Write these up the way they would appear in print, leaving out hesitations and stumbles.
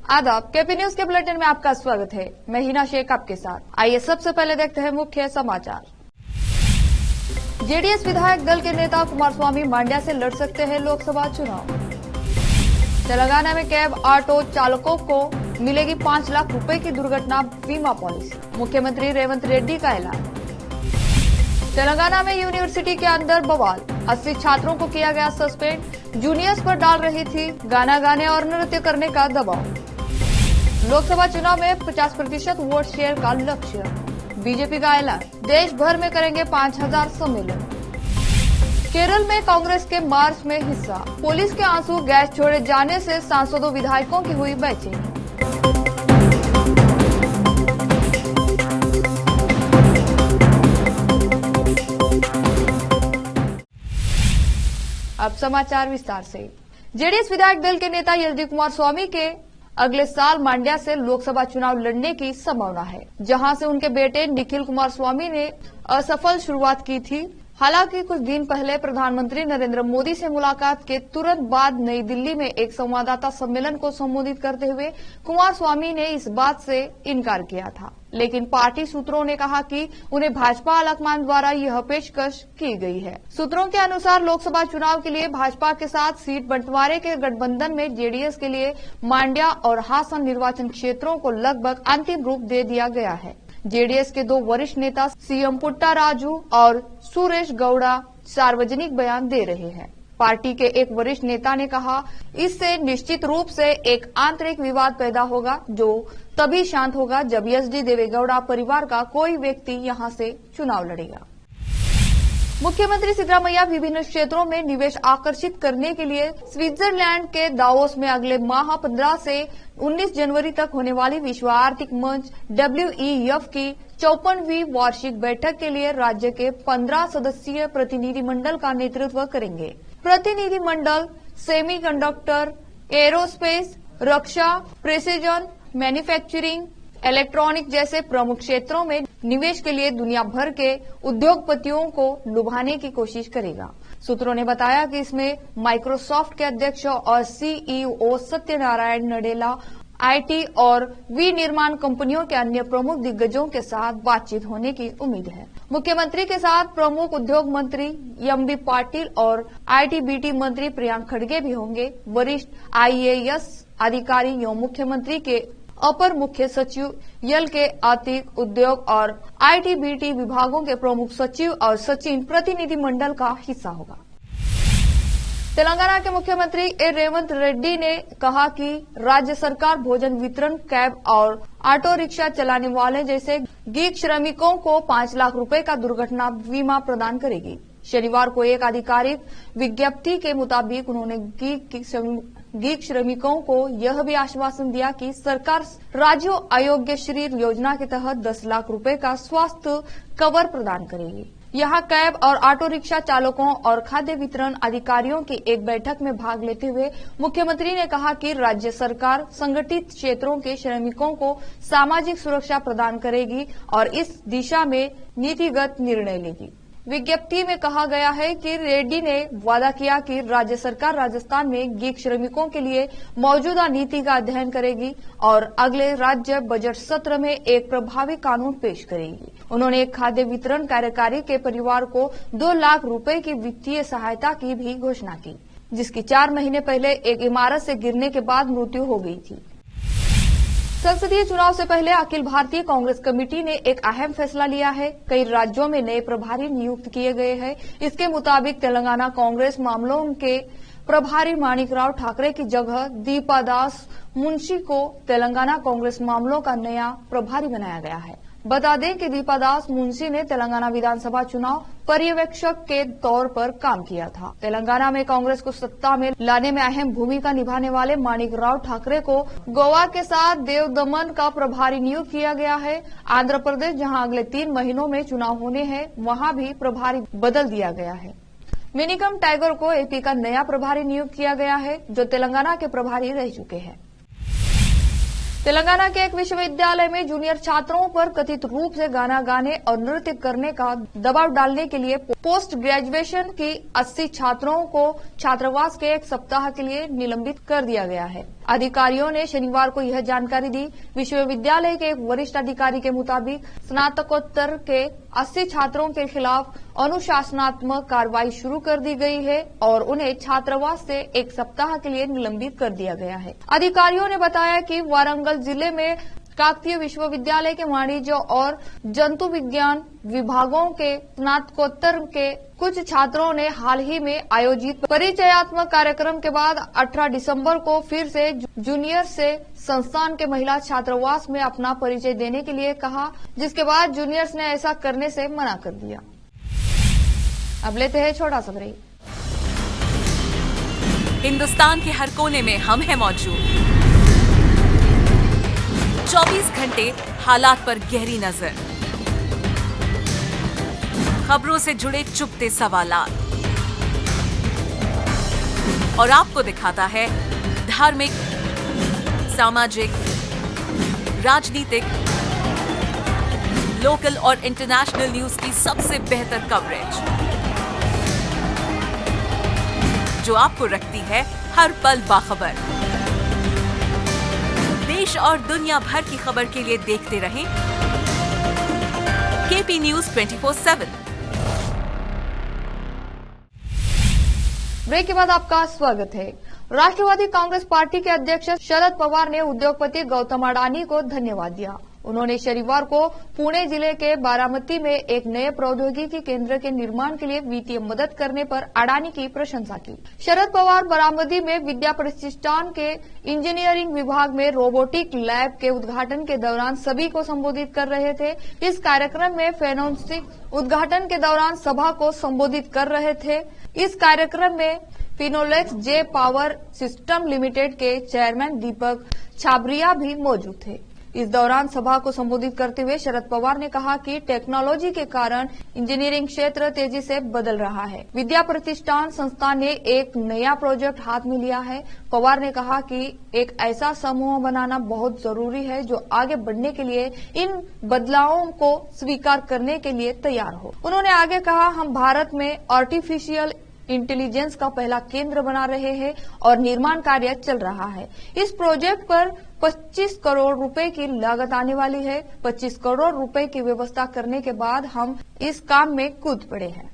आदाब, KP news के bulletin में आपका स्वागत है। मैं हिना शेख आपके साथ। आइए सबसे पहले देखते हैं मुख्य समाचार। जेडीएस विधायक दल के नेता कुमारस्वामी मांड्या से लड़ सकते हैं लोकसभा चुनाव। तेलंगाना में कैब ऑटो चालकों को मिलेगी 5 लाख रुपए की दुर्घटना बीमा पॉलिसी। मुख्यमंत्री रेवंत रेड्डी का ऐलान। तेलंगाना में यूनिवर्सिटी के अंदर बवाल, 80 छात्रों को किया गया सस्पेंड। जूनियर्स पर डाल रही थी गाना गाने और नृत्य करने का दबाव। लोकसभा चुनाव में 50% वोट शेयर का लक्ष्य। बीजेपी का ऐलान, देश भर में करेंगे 5000 सम्मेलन। केरल में कांग्रेस के मार्च में हिस्सा। पुलिस के आंसू गैस छोड़े जाने से सांसदों विधायकों की हुई बेचैनी। अब समाचार विस्तार से। जेडीएस विधायक दल के नेता एचडी कुमारस्वामी के अगले साल मांड्या से लोकसभा चुनाव लड़ने की संभावना है, जहां से उनके बेटे निखिल कुमारस्वामी ने असफल शुरुआत की थी। हालांकि कुछ दिन पहले प्रधानमंत्री नरेंद्र मोदी से मुलाकात के तुरंत बाद नई दिल्ली में एक संवाददाता सम्मेलन को संबोधित करते हुए कुमारस्वामी ने इस बात से इनकार किया था, लेकिन पार्टी सूत्रों ने कहा कि उन्हें भाजपा आलाकमान द्वारा यह पेशकश की गई है। सूत्रों के अनुसार लोकसभा चुनाव के लिए भाजपा के साथ सीट बंटवारे के गठबंधन में जेडीएस के लिए मांड्या और हासन निर्वाचन क्षेत्रों को लगभग अंतिम रूप दे दिया गया है। जेडीएस के 2 वरिष्ठ नेता सीएम पुट्टाराजू और सुरेश गौड़ा सार्वजनिक बयान दे रहे हैं। पार्टी के एक वरिष्ठ नेता ने कहा, इससे निश्चित रूप से एक आंतरिक विवाद पैदा होगा, जो तभी शांत होगा जब एचडी देवेगौड़ा परिवार का कोई व्यक्ति यहां से चुनाव लड़ेगा। मुख्यमंत्री सिद्धरामैया विभिन्न क्षेत्रों में निवेश आकर्षित करने के लिए स्विट्जरलैंड के दावोस में अगले माह 15 से 19 जनवरी तक होने वाली विश्व आर्थिक मंच WEF की 54वीं वार्षिक बैठक के लिए राज्य के 15 सदस्यीय प्रतिनिधिमंडल का नेतृत्व करेंगे। प्रतिनिधिमंडल सेमीकंडक्टर, एरोस्पेस, रक्षा, प्रिसीजन मैन्युफैक्चरिंग, इलेक्ट्रॉनिक जैसे प्रमुख क्षेत्रों में निवेश के लिए दुनिया भर के उद्योगपतियों को लुभाने की कोशिश करेगा। सूत्रों ने बताया कि इसमें माइक्रोसॉफ्ट के अध्यक्ष और CEO सत्यनारायण नडेला, IT और विनिर्माण कंपनियों के अन्य प्रमुख दिग्गजों के साथ बातचीत होने की उम्मीद है। मुख्यमंत्री के साथ प्रमुख उद्योग मंत्री MB पाटिल और IT-BT मंत्री प्रियांक खड़गे भी होंगे। वरिष्ठ IAS अधिकारी एवं मुख्यमंत्री के अपर मुख्य सचिव, यल के आर्थिक, उद्योग और IT-BT विभागों के प्रमुख सचिव और सचिव प्रतिनिधिमंडल का हिस्सा होगा। तेलंगाना के मुख्यमंत्री रेवंत रेड्डी ने कहा कि राज्य सरकार भोजन वितरण, कैब और ऑटो रिक्शा चलाने वाले जैसे गीग श्रमिकों को 5 लाख रुपए का दुर्घटना बीमा प्रदान करेगी। शनिवार को एक आधिकारिक विज्ञप्ति के मुताबिक उन्होंने गीग श्रमिकों को यह भी आश्वासन दिया कि सरकार राज्यों आरोग्यश्री योजना के तहत 10 लाख रुपए का स्वास्थ्य कवर प्रदान करेगी। यहां कैब और ऑटो रिक्शा चालकों और खाद्य वितरण अधिकारियों की एक बैठक में भाग लेते हुए मुख्यमंत्री ने कहा कि राज्य सरकार संगठित क्षेत्रों के श्रमिकों को सामाजिक सुरक्षा प्रदान करेगी और इस दिशा में नीतिगत निर्णय लेगी। विज्ञप्ति में कहा गया है कि रेड्डी ने वादा किया कि राज्य सरकार राजस्थान में गीग श्रमिकों के लिए मौजूदा नीति का अध्ययन करेगी और अगले राज्य बजट सत्र में एक प्रभावी कानून पेश करेगी। उन्होंने एक खाद्य वितरण कार्यकारी के परिवार को 2 लाख रुपए की वित्तीय सहायता की भी घोषणा की, जिसकी 4 महीने पहले एक इमारत से गिरने के बाद मृत्यु हो गई थी। संसदीय चुनाव से पहले अखिल भारतीय कांग्रेस कमेटी ने एक अहम फैसला लिया है। कई राज्यों में नए प्रभारी नियुक्त किए गए हैं। इसके मुताबिक तेलंगाना कांग्रेस मामलों के प्रभारी माणिकराव ठाकरे की जगह दीपादास मुंशी को तेलंगाना कांग्रेस मामलों का नया प्रभारी बनाया गया है। बता दें कि दीपादास मुंशी ने तेलंगाना विधानसभा चुनाव पर्यवेक्षक के तौर पर काम किया था। तेलंगाना में कांग्रेस को सत्ता में लाने में अहम भूमिका निभाने वाले माणिकराव ठाकरे को गोवा के साथ देव दमन का प्रभारी नियुक्त किया गया है। आंध्र प्रदेश, जहां अगले 3 महीनों में चुनाव होने हैं, वहां भी प्रभारी बदल दिया गया है। मिनिकम टाइगर को AP का नया प्रभारी नियुक्त किया गया है, जो तेलंगाना के प्रभारी रह चुके हैं। तेलंगाना के एक विश्वविद्यालय में जूनियर छात्रों पर कथित रूप से गाना गाने और नृत्य करने का दबाव डालने के लिए पोस्ट ग्रेजुएशन की 80 छात्रों को छात्रावास के 1 सप्ताह के लिए निलंबित कर दिया गया है। अधिकारियों ने शनिवार को यह जानकारी दी। विश्वविद्यालय के एक वरिष्ठ अधिकारी के मुताबिक स्नातकोत्तर के 80 छात्रों के खिलाफ अनुशासनात्मक कार्रवाई शुरू कर दी गई है और उन्हें छात्रावास से 1 सप्ताह के लिए निलंबित कर दिया गया है। अधिकारियों ने बताया कि वारंगल जिले में काकतीय विश्वविद्यालय के वाणिज्य और जंतु विज्ञान विभागों के स्नातकोत्तर के कुछ छात्रों ने हाल ही में आयोजित परिचयात्मक कार्यक्रम के बाद 18 दिसंबर को फिर से जूनियर से संस्थान के महिला छात्रावास में अपना परिचय देने के लिए कहा, जिसके बाद जूनियर्स ने ऐसा करने से मना कर दिया। अब लेते हैं छोटा सा ब्रेक। हिंदुस्तान के हर कोने में हम हैं मौजूद। 24 घंटे हालात पर गहरी नजर, खबरों से जुड़े चुपते सवालात और आपको दिखाता है धार्मिक, सामाजिक, राजनीतिक, लोकल और इंटरनेशनल न्यूज की सबसे बेहतर कवरेज, जो आपको रखती है हर पल बाखबर। देश और दुनिया भर की खबर के लिए देखते रहें केपी न्यूज 24/7। ब्रेक के बाद आपका स्वागत है। राष्ट्रवादी कांग्रेस पार्टी के अध्यक्ष शरद पवार ने उद्योगपति गौतम अडानी को धन्यवाद दिया। उन्होंने शनिवार को पुणे जिले के बारामती में एक नए प्रौद्योगिकी केंद्र के निर्माण के लिए वित्तीय मदद करने पर अडानी की प्रशंसा की। शरद पवार बारामती में विद्या प्रतिष्ठान के इंजीनियरिंग विभाग में रोबोटिक लैब के उद्घाटन के दौरान सभी को संबोधित कर रहे थे। इस कार्यक्रम में फेनोस्टिक उद्घाटन के दौरान सभा को संबोधित कर रहे थे। इस कार्यक्रम में फिनोलेक्स जे पावर सिस्टम लिमिटेड के चेयरमैन दीपक छाबरिया भी मौजूद थे। इस दौरान सभा को संबोधित करते हुए शरद पवार ने कहा कि टेक्नोलॉजी के कारण इंजीनियरिंग क्षेत्र तेजी से बदल रहा है। विद्या प्रतिष्ठान संस्थान ने एक नया प्रोजेक्ट हाथ में लिया है। पवार ने कहा कि एक ऐसा समूह बनाना बहुत जरूरी है जो आगे बढ़ने के लिए इन बदलावों को स्वीकार करने के लिए तैयार हो। उन्होंने आगे कहा, हम भारत में आर्टिफिशियल इंटेलिजेंस का पहला केंद्र बना रहे हैं और निर्माण कार्य चल रहा है। इस प्रोजेक्ट पर 25 करोड़ रुपए की लागत आने वाली है। 25 करोड़ रुपए की व्यवस्था करने के बाद हम इस काम में कूद पड़े हैं।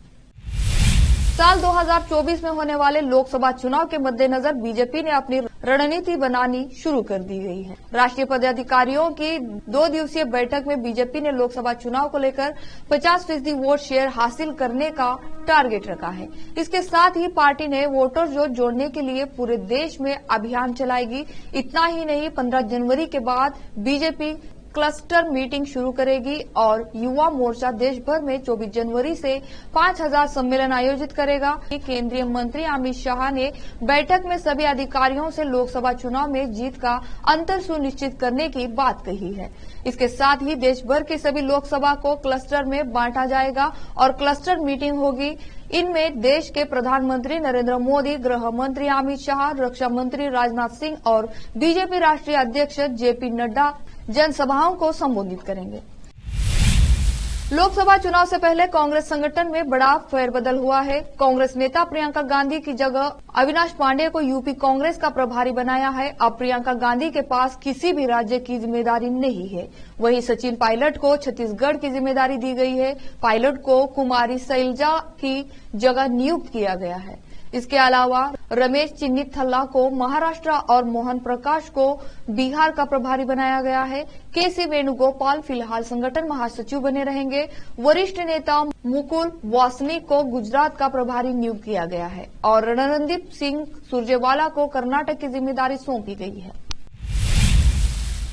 साल 2024 में होने वाले लोकसभा चुनाव के मद्देनजर बीजेपी ने अपनी रणनीति बनानी शुरू कर दी गई है। राष्ट्रीय पदाधिकारियों की 2 दिवसीय बैठक में बीजेपी ने लोकसभा चुनाव को लेकर 50% वोट शेयर हासिल करने का टारगेट रखा है। इसके साथ ही पार्टी ने वोटर जोड़ने के लिए पूरे देश में अभियान चलाएगी। इतना ही नहीं, 15 जनवरी के बाद बीजेपी क्लस्टर मीटिंग शुरू करेगी और युवा मोर्चा देश भर में 24 जनवरी से 5000 सम्मेलन आयोजित करेगा। केंद्रीय मंत्री अमित शाह ने बैठक में सभी अधिकारियों से लोकसभा चुनाव में जीत का अंतर सुनिश्चित करने की बात कही है। इसके साथ ही देश भर की सभी लोकसभा को क्लस्टर में बांटा जाएगा और क्लस्टर मीटिंग होगी। इनमें देश के प्रधानमंत्री नरेंद्र मोदी, गृह मंत्री अमित शाह, रक्षा मंत्री राजनाथ सिंह और बीजेपी राष्ट्रीय अध्यक्ष जेपी नड्डा जनसभाओं को संबोधित करेंगे। लोकसभा चुनाव से पहले कांग्रेस संगठन में बड़ा फेरबदल हुआ है। कांग्रेस नेता प्रियंका गांधी की जगह अविनाश पांडे को यूपी कांग्रेस का प्रभारी बनाया है। अब प्रियंका गांधी के पास किसी भी राज्य की जिम्मेदारी नहीं है। वहीं सचिन पायलट को छत्तीसगढ़ की जिम्मेदारी दी गई है। पायलट को कुमारी शैलजा की जगह नियुक्त किया गया है। इसके अलावा रमेश चिन्नीथल्ला को महाराष्ट्र और मोहन प्रकाश को बिहार का प्रभारी बनाया गया है। केसी वेणुगोपाल फिलहाल संगठन महासचिव बने रहेंगे। वरिष्ठ नेता मुकुल वासनिक को गुजरात का प्रभारी नियुक्त किया गया है और रणदीप सिंह सुरजेवाला को कर्नाटक की जिम्मेदारी सौंपी गई है।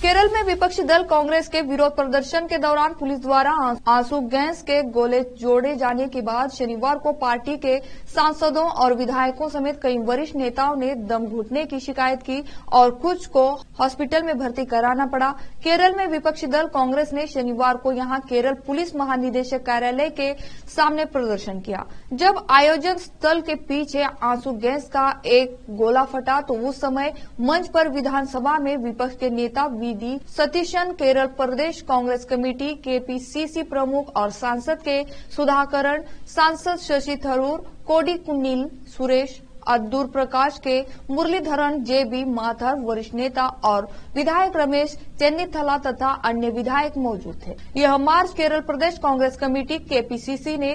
केरल में विपक्षी दल कांग्रेस के विरोध प्रदर्शन के दौरान पुलिस द्वारा आंसू गैस के गोले जोड़े जाने के बाद शनिवार को पार्टी के सांसदों और विधायकों समेत कई वरिष्ठ नेताओं ने दम घुटने की शिकायत की और कुछ को हॉस्पिटल में भर्ती कराना पड़ा। केरल में विपक्षी दल कांग्रेस ने शनिवार को यहां केरल पुलिस महानिदेशक कार्यालय के सामने प्रदर्शन किया। जब आयोजन स्थल के पीछे आंसू गैस का एक गोला फटा तो उस समय मंच पर विधानसभा में विपक्ष के नेता डी सतीशन, केरल प्रदेश कांग्रेस कमेटी केपीसीसी प्रमुख और सांसद के सुधाकरण, सांसद शशि थरूर, कोडी कुन्नील सुरेश, अदूर प्रकाश के मुरलीधरन JB माथर वरिष्ठ नेता और विधायक रमेश चेन्नीथला तथा अन्य विधायक मौजूद थे। यह मार्च केरल प्रदेश कांग्रेस कमेटी KPCC ने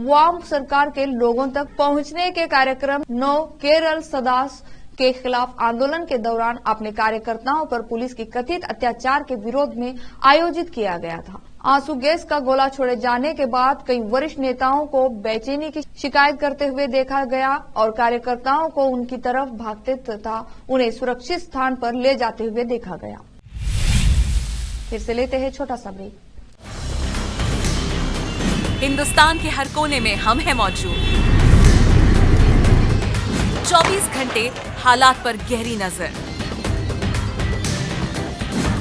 वाम सरकार के लोगों तक पहुंचने के कार्यक्रम 9 केरल सदास के खिलाफ आंदोलन के दौरान अपने कार्यकर्ताओं पर पुलिस की कथित अत्याचार के विरोध में आयोजित किया गया था। आंसू गैस का गोला छोड़े जाने के बाद कई वरिष्ठ नेताओं को बेचैनी की शिकायत करते हुए देखा गया और कार्यकर्ताओं को उनकी तरफ भागते तथा उन्हें सुरक्षित स्थान पर ले जाते हुए देखा गया। फिर से लेते हैं छोटा सा ब्रेक। हिंदुस्तान के हर कोने में हम हैं मौजूद। 24 घंटे हालात पर गहरी नजर,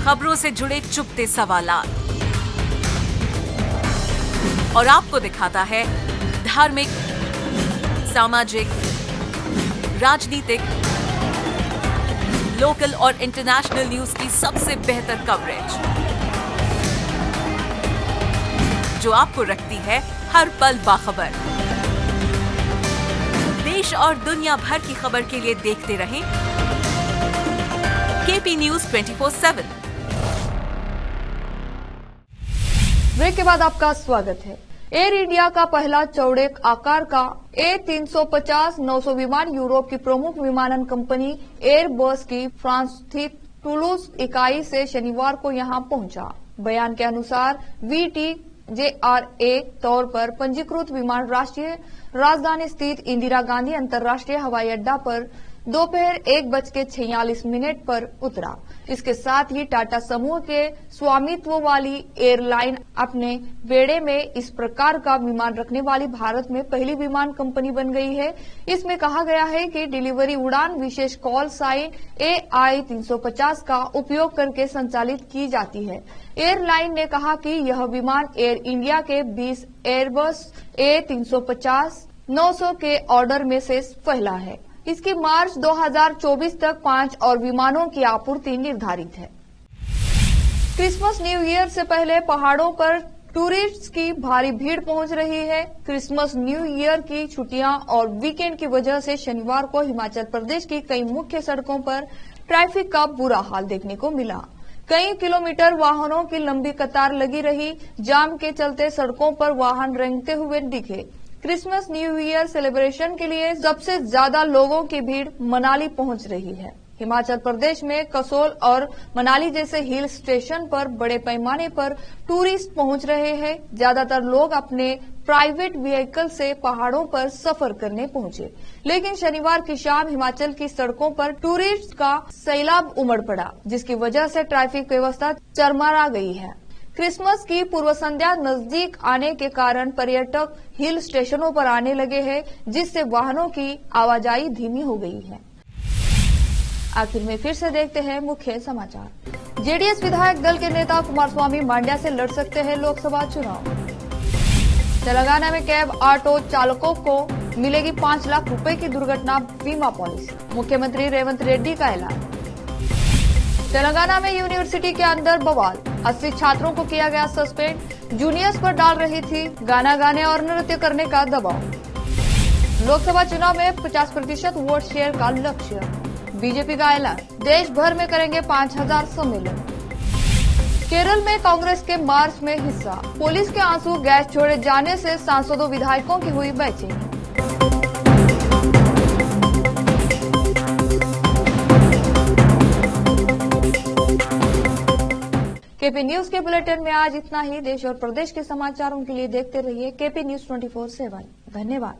खबरों से जुड़े चुपते सवालात और आपको दिखाता है धार्मिक, सामाजिक, राजनीतिक, लोकल और इंटरनेशनल न्यूज की सबसे बेहतर कवरेज जो आपको रखती है हर पल बाखबर। देश और दुनिया भर की खबर के लिए देखते रहें KP News 24/7। ब्रेक के बाद आपका स्वागत है। एयर इंडिया का पहला चौड़े आकार का A350-900 विमान यूरोप की प्रमुख विमानन कंपनी एयरबस की फ्रांस स्थित टूलूज इकाई से शनिवार को यहां पहुंचा। बयान के अनुसार VTJRA तौर पर पंजीकृत विमान राष्ट्रीय राजधानी स्थित इंदिरा गांधी अंतर्राष्ट्रीय हवाई अड्डा पर दोपहर 1:46 पर उतरा। इसके साथ ही टाटा समूह के स्वामित्व वाली एयरलाइन अपने बेड़े में इस प्रकार का विमान रखने वाली भारत में पहली विमान कंपनी बन गई है। इसमें कहा गया है कि डिलीवरी उड़ान विशेष कॉल साइन AI-350 का उपयोग करके संचालित की जाती है। एयरलाइन ने कहा कि यह विमान एयर इंडिया के 20 एयरबस A350-900 के ऑर्डर में से पहला है। इसकी मार्च 2024 तक 5 और विमानों की आपूर्ति निर्धारित है। क्रिसमस न्यू ईयर से पहले पहाड़ों पर टूरिस्ट की भारी भीड़ पहुंच रही है। क्रिसमस न्यू ईयर की छुट्टियां और वीकेंड की वजह से शनिवार को हिमाचल प्रदेश की कई मुख्य सड़कों पर ट्रैफिक का बुरा हाल देखने को मिला। कई किलोमीटर वाहनों की लंबी कतार लगी रही। जाम के चलते सड़कों पर वाहन रेंगते हुए दिखे। क्रिसमस न्यू ईयर सेलिब्रेशन के लिए सबसे ज्यादा लोगों की भीड़ मनाली पहुंच रही है। हिमाचल प्रदेश में कसोल और मनाली जैसे हिल स्टेशन पर बड़े पैमाने पर टूरिस्ट पहुंच रहे हैं। ज्यादातर लोग अपने प्राइवेट व्हीकल से पहाड़ों पर सफर करने पहुंचे, लेकिन शनिवार की शाम हिमाचल की सड़कों पर टूरिस्ट का सैलाब उमड़ पड़ा, जिसकी वजह से ट्रैफिक व्यवस्था चरमरा गई है। क्रिसमस की पूर्व संध्या नजदीक आने के कारण पर्यटक हिल स्टेशनों पर आने लगे हैं, जिससे वाहनों की आवाजाही धीमी हो गई है। आखिर में फिर से देखते हैं मुख्य समाचार। जेडीएस विधायक दल के नेता कुमारस्वामी मांड्या से लड़ सकते हैं लोकसभा चुनाव। तेलंगाना में कैब ऑटो चालकों को मिलेगी 5 लाख रुपए की दुर्घटना बीमा पॉलिसी। मुख्यमंत्री रेवंत रेड्डी का ऐलान। तेलंगाना में यूनिवर्सिटी के अंदर बवाल, 80 छात्रों को किया गया सस्पेंड। जूनियर्स पर डाल रही थी गाना गाने और नृत्य करने का दबाव। लोकसभा चुनाव में 50% वोट शेयर का लक्ष्य। बीजेपी का ऐलान। देश भर में करेंगे 5000 सम्मेलन। केरल में कांग्रेस के मार्च में हिस्सा। पुलिस के आंसू गैस छोड़े जाने से सांसदों विधायकों की हुई बेचैनी। केपी न्यूज के बुलेटिन में आज इतना ही। देश और प्रदेश के समाचारों के लिए देखते रहिए केपी न्यूज 24/7। धन्यवाद।